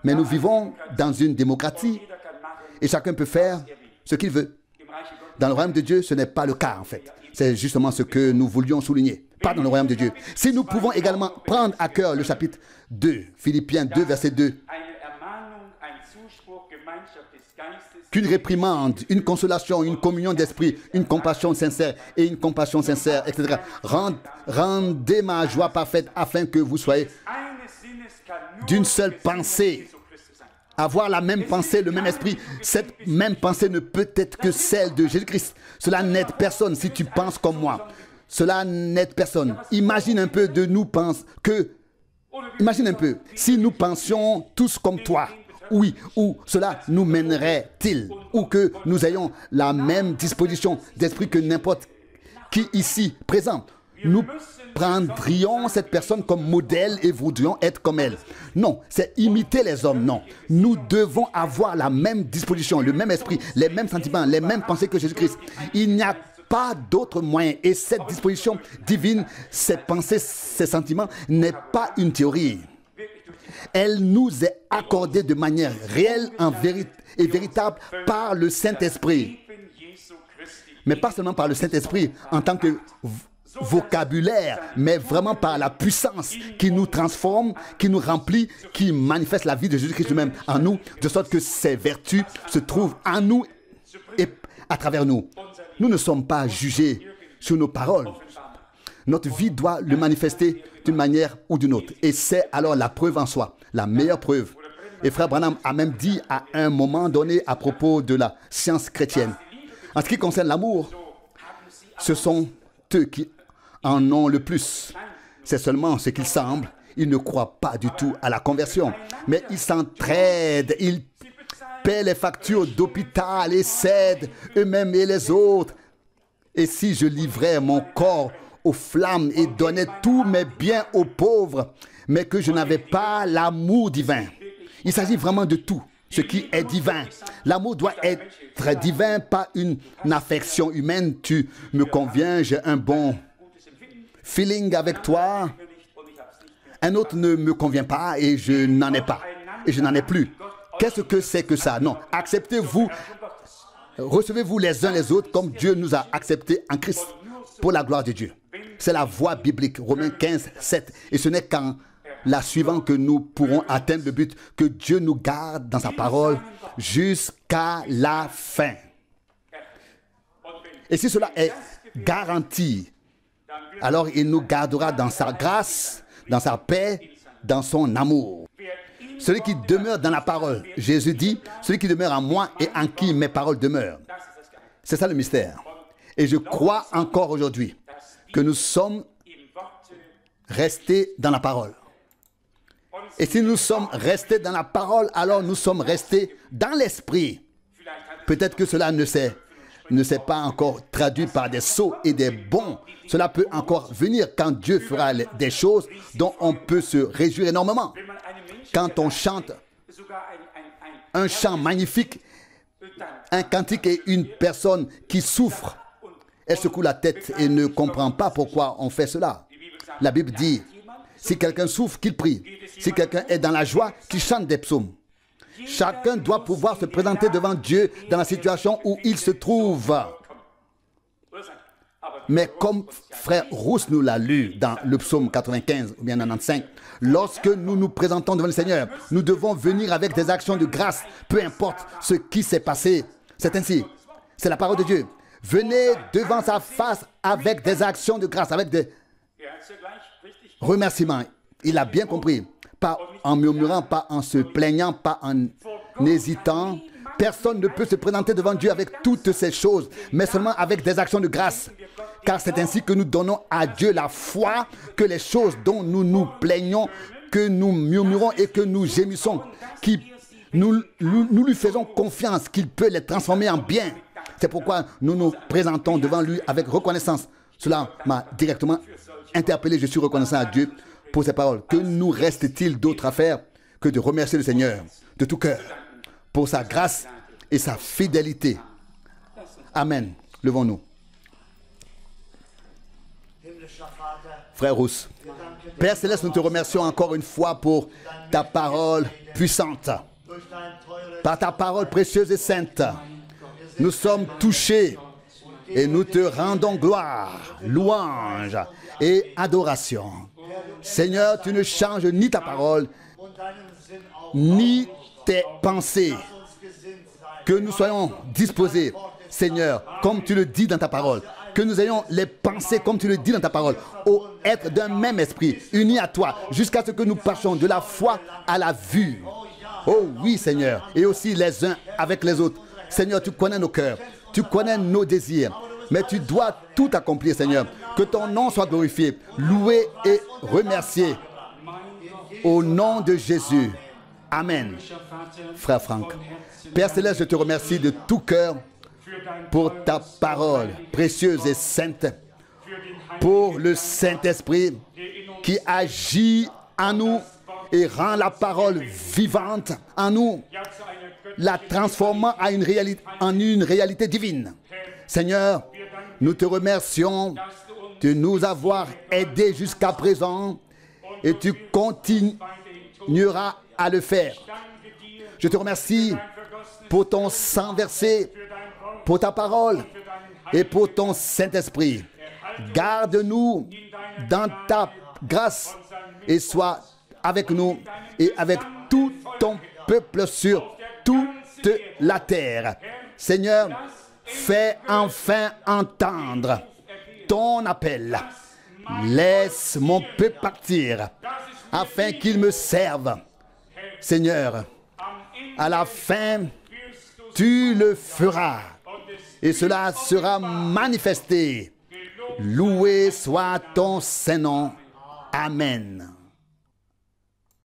mais nous vivons dans une démocratie, et chacun peut faire ce qu'il veut. Dans le royaume de Dieu, ce n'est pas le cas, en fait. C'est justement ce que nous voulions souligner. Pas dans le royaume de Dieu. Si nous pouvons également prendre à cœur le chapitre 2, Philippiens 2, verset 2, qu'une réprimande, une consolation, une communion d'esprit, une compassion sincère, etc. Rendez ma joie parfaite afin que vous soyez d'une seule pensée. Avoir la même pensée, le même esprit. Cette même pensée ne peut être que celle de Jésus-Christ. Cela n'aide personne si tu penses comme moi. Cela n'aide personne. Imagine un peu imagine un peu si nous pensions tous comme toi. Oui, où cela nous mènerait-il? Ou que nous ayons la même disposition d'esprit que n'importe qui ici présent. Nous prendrions cette personne comme modèle et voudrions être comme elle. Non, c'est imiter les hommes, non. Nous devons avoir la même disposition, le même esprit, les mêmes sentiments, les mêmes pensées que Jésus-Christ. Il n'y a pas d'autre moyen. Et cette disposition divine, ces pensées, ces sentiments, n'est pas une théorie. Elle nous est accordée de manière réelle et véritable par le Saint-Esprit. Mais pas seulement par le Saint-Esprit en tant que vocabulaire, mais vraiment par la puissance qui nous transforme, qui nous remplit, qui manifeste la vie de Jésus-Christ lui-même en nous, de sorte que ses vertus se trouvent en nous et à travers nous. Nous ne sommes pas jugés sur nos paroles. Notre vie doit le manifester d'une manière ou d'une autre. Et c'est alors la preuve en soi, la meilleure preuve. Et frère Branham a même dit à un moment donné à propos de la science chrétienne, en ce qui concerne l'amour, ce sont eux qui en ont le plus. C'est seulement ce qu'il semble. Ils ne croient pas du tout à la conversion. Mais ils s'entraident. Ils paient les factures d'hôpital et s'aident eux-mêmes et les autres. Et si je livrais mon corps aux flammes et donnais tous mes biens aux pauvres, mais que je n'avais pas l'amour divin. Il s'agit vraiment de tout. ce qui est divin. L'amour doit être divin, pas une affection humaine. Tu me conviens, j'ai un bon feeling avec toi. Un autre ne me convient pas et je n'en ai pas. Et je n'en ai plus. Qu'est-ce que c'est que ça? Non. Acceptez-vous, recevez-vous les uns les autres comme Dieu nous a acceptés en Christ pour la gloire de Dieu. C'est la voie biblique. Romains 15, 7. Et ce n'est qu'en la suivant que nous pourrons atteindre le but, que Dieu nous garde dans sa parole jusqu'à la fin. Et si cela est garanti, alors il nous gardera dans sa grâce, dans sa paix, dans son amour. Celui qui demeure dans la parole, Jésus dit, celui qui demeure en moi et en qui mes paroles demeurent. C'est ça le mystère. Et je crois encore aujourd'hui que nous sommes restés dans la parole. Et si nous sommes restés dans la parole, alors nous sommes restés dans l'esprit. Peut-être que cela ne s'est pas encore traduit par des sots et des bons. Cela peut encore venir quand Dieu fera des choses dont on peut se réjouir énormément. Quand on chante un chant magnifique, un cantique et une personne qui souffre, elle secoue la tête et ne comprend pas pourquoi on fait cela. La Bible dit, si quelqu'un souffre, qu'il prie. Si quelqu'un est dans la joie, qu'il chante des psaumes. Chacun doit pouvoir se présenter devant Dieu dans la situation où il se trouve. Mais comme frère Rousse nous l'a lu dans le psaume 95 ou bien 95, lorsque nous nous présentons devant le Seigneur, nous devons venir avec des actions de grâce, peu importe ce qui s'est passé. C'est ainsi. C'est la parole de Dieu. Venez devant sa face avec des actions de grâce, avec des remerciements. Il a bien compris. Pas en murmurant, pas en se plaignant, pas en hésitant. Personne ne peut se présenter devant Dieu avec toutes ces choses, mais seulement avec des actions de grâce. Car c'est ainsi que nous donnons à Dieu la foi que les choses dont nous nous plaignons, que nous murmurons et que nous gémissons, nous lui faisons confiance qu'il peut les transformer en bien. C'est pourquoi nous nous présentons devant lui avec reconnaissance. Cela m'a directement interpellé. Je suis reconnaissant à Dieu pour ces paroles. Que nous reste-t-il d'autre à faire que de remercier le Seigneur de tout cœur pour sa grâce et sa fidélité. Amen. Levons-nous. Frère Rousse, Père Céleste, nous te remercions encore une fois pour ta parole puissante. Par ta parole précieuse et sainte, nous sommes touchés et nous te rendons gloire, louange et adoration. Seigneur, tu ne changes ni ta parole, ni tes pensées. Que nous soyons disposés, Seigneur, comme tu le dis dans ta parole. Que nous ayons les pensées, comme tu le dis dans ta parole, au être d'un même esprit, unis à toi, jusqu'à ce que nous passions de la foi à la vue. Oh oui, Seigneur, et aussi les uns avec les autres. Seigneur, tu connais nos cœurs, tu connais nos désirs, mais tu dois tout accomplir, Seigneur. Que ton nom soit glorifié, loué et remercié. Au nom de Jésus. Amen. Frère Franck. Père Céleste, je te remercie de tout cœur pour ta parole précieuse et sainte, pour le Saint-Esprit qui agit en nous et rend la parole vivante en nous, la transformant en une réalité divine. Seigneur, nous te remercions de nous avoir aidés jusqu'à présent et tu continueras à le faire. Je te remercie pour ton sang versé, pour ta parole et pour ton Saint-Esprit. Garde-nous dans ta grâce et sois avec nous et avec tout ton peuple sur toute la terre. Seigneur, fais enfin entendre ton appel. Laisse mon peuple partir afin qu'il me serve. Seigneur, à la fin, tu le feras et cela sera manifesté. Loué soit ton Saint-Nom. Amen.